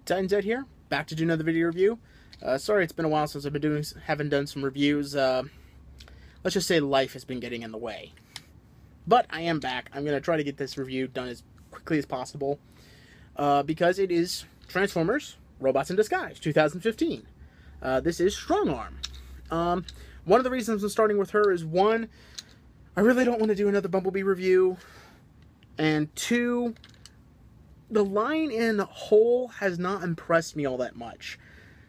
TitanZ here, back to do another video review. Sorry it's been a while since haven't done some reviews. Let's just say life has been getting in the way. But I am back. I'm going to try to get this review done as quickly as possible. Because it is Transformers: Robots in Disguise, 2015. This is Strongarm. One of the reasons I'm starting with her is, one, I really don't want to do another Bumblebee review. And two, the line in whole has not impressed me all that much.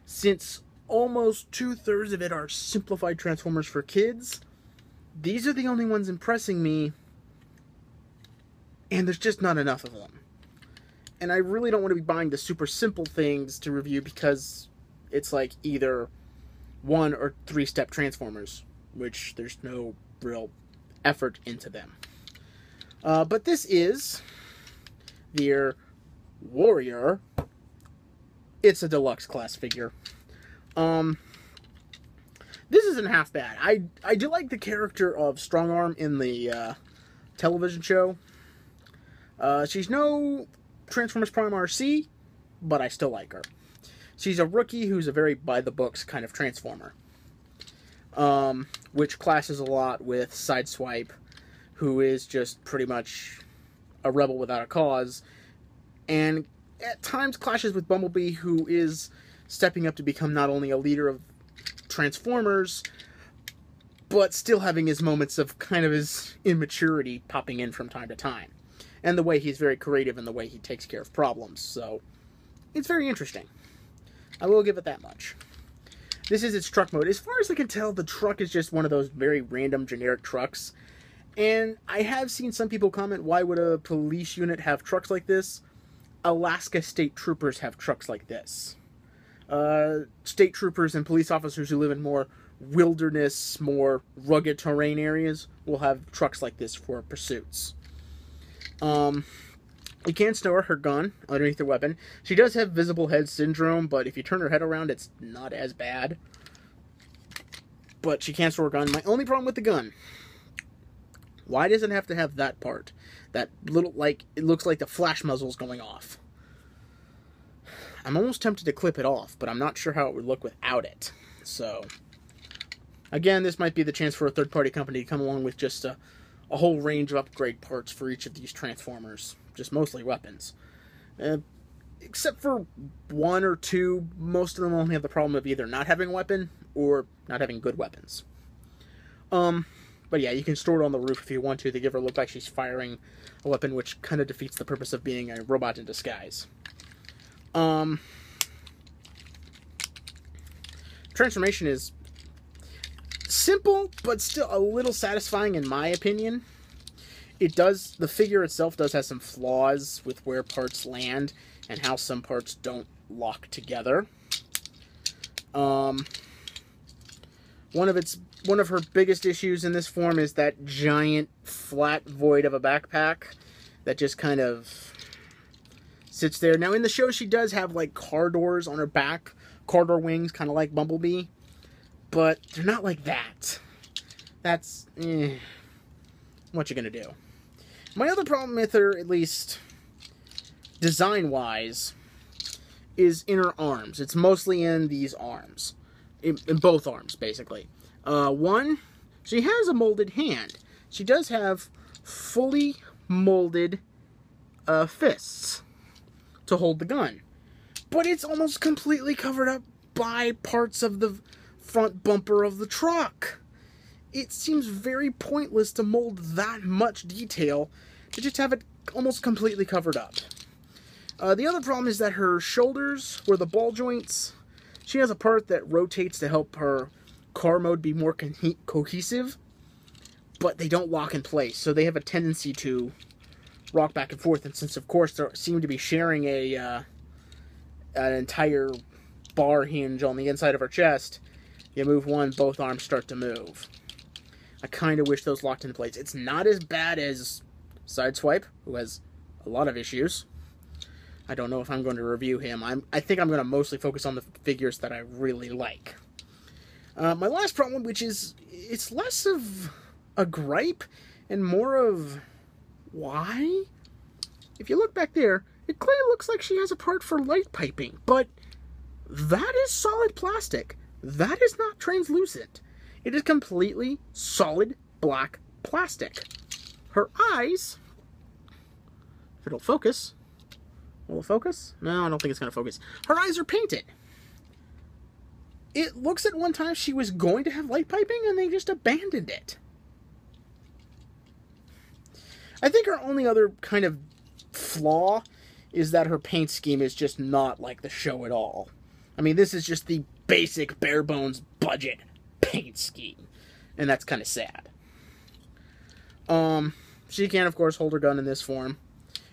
Since almost 2/3 of it are simplified Transformers for kids, these are the only ones impressing me, and there's just not enough of them. And I really don't want to be buying the super simple things to review because it's like either 1 or 3-step Transformers, which there's no real effort into them. But this is their Warrior. It's a deluxe class figure. This isn't half bad. I do like the character of Strongarm in the television show. She's no Transformers Prime RC, but I still like her. She's a rookie who's a very by-the-books kind of Transformer. Which clashes a lot with Sideswipe, who is just pretty much a rebel without a cause, and at times clashes with Bumblebee, who is stepping up to become not only a leader of Transformers, but still having his moments of kind of his immaturity popping in from time to time. And the way he's very creative in the way he takes care of problems, so it's very interesting. I will give it that much. This is its truck mode. As far as I can tell, the truck is just one of those very random generic trucks. And I have seen some people comment, why would a police unit have trucks like this? Alaska State Troopers have trucks like this. State Troopers and police officers who live in more wilderness, more rugged terrain areas will have trucks like this for pursuits. You can store her gun underneath her weapon. She does have visible head syndrome, but if you turn her head around, it's not as bad. But she can store her gun. My only problem with the gun, why does it have to have that part? That little, like, it looks like the flash muzzle's going off. I'm almost tempted to clip it off, but I'm not sure how it would look without it. So, again, this might be the chance for a third-party company to come along with just a whole range of upgrade parts for each of these Transformers. Just mostly weapons. Except for 1 or 2, most of them only have the problem of either not having a weapon or not having good weapons. But yeah, you can store it on the roof if you want to give her look like she's firing a weapon, which kind of defeats the purpose of being a robot in disguise. Transformation is simple, but still a little satisfying in my opinion. The figure itself does have some flaws with where parts land and how some parts don't lock together. One of her biggest issues in this form is that giant flat void of a backpack that just kind of sits there. Now in the show she does have like car doors on her back, car door wings, kind of like Bumblebee, but they're not like that. That's, what you gonna do? My other problem with her, at least design-wise, is in her arms. It's mostly in these arms. In both arms, basically. One, she has a molded hand. She does have fully molded fists to hold the gun. But it's almost completely covered up by parts of the front bumper of the truck. It seems very pointless to mold that much detail to just have it almost completely covered up. The other problem is that her shoulders, where the ball joints, she has a part that rotates to help her car mode be more cohesive, but they don't lock in place, so they have a tendency to rock back and forth, and since of course they seem to be sharing an entire bar hinge on the inside of her chest, you move one, both arms start to move. I kind of wish those locked in place. It's not as bad as Sideswipe, who has a lot of issues. I don't know if I'm going to review him. I think I'm going to mostly focus on the figures that I really like. My last problem, which is, it's less of a gripe and more of why? If you look back there, it clearly looks like she has a part for light piping, but that is solid plastic. That is not translucent. It is completely solid black plastic. Her eyes, if it'll focus, will it focus? No, I don't think it's going to focus. Her eyes are painted. It looks at one time she was going to have light piping and they just abandoned it. I think her only other kind of flaw is that her paint scheme is just not like the show at all. I mean, this is just the basic bare bones budget paint scheme, and that's kind of sad. She can, of course, hold her gun in this form.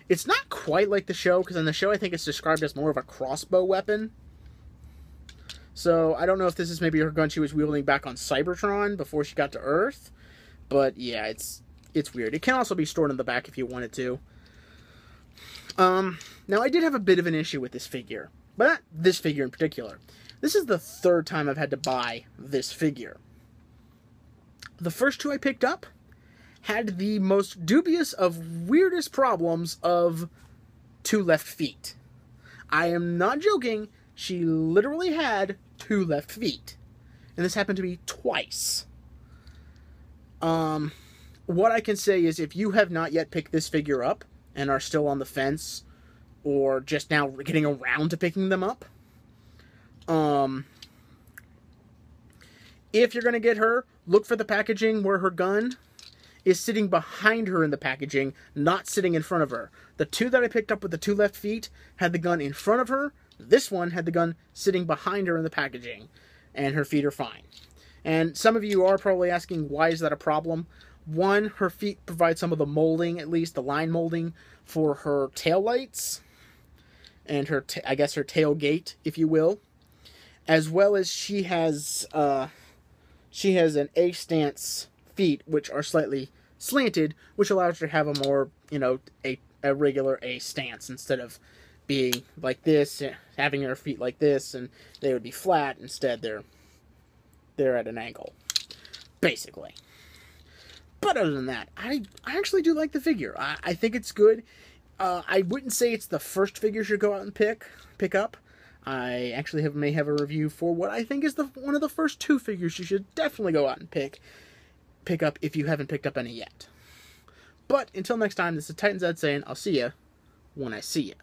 It's not quite like the show, because in the show I think it's described as more of a crossbow weapon. So, I don't know if this is maybe her gun she was wielding back on Cybertron before she got to Earth. But, yeah, it's weird. It can also be stored in the back if you wanted to. Now, I did have a bit of an issue with this figure. But not this figure in particular. This is the third time I've had to buy this figure. The first two I picked up had the most dubious of weirdest problems of 2 left feet. I am not joking. She literally had 2 left feet. And this happened to be twice. What I can say is if you have not yet picked this figure up and are still on the fence or just now getting around to picking them up, if you're going to get her, look for the packaging where her gun is sitting behind her in the packaging, not sitting in front of her. The 2 that I picked up with the 2 left feet had the gun in front of her. This one had the gun sitting behind her in the packaging, and her feet are fine. And some of you are probably asking, why is that a problem? One, her feet provide some of the molding, at least the line molding, for her tail lights, and her, I guess her tailgate, if you will. As well as she has an A-stance feet, which are slightly slanted, which allows her to have a more, a regular A stance instead of being like this, having her feet like this, and they would be flat. Instead, they're at an angle, basically. But other than that, I actually do like the figure. I think it's good. I wouldn't say it's the first figure you should go out and pick up. I actually may have a review for what I think is one of the first 2 figures you should definitely go out and pick up if you haven't picked up any yet. But until next time, this is Titan Zed saying, I'll see ya when I see ya.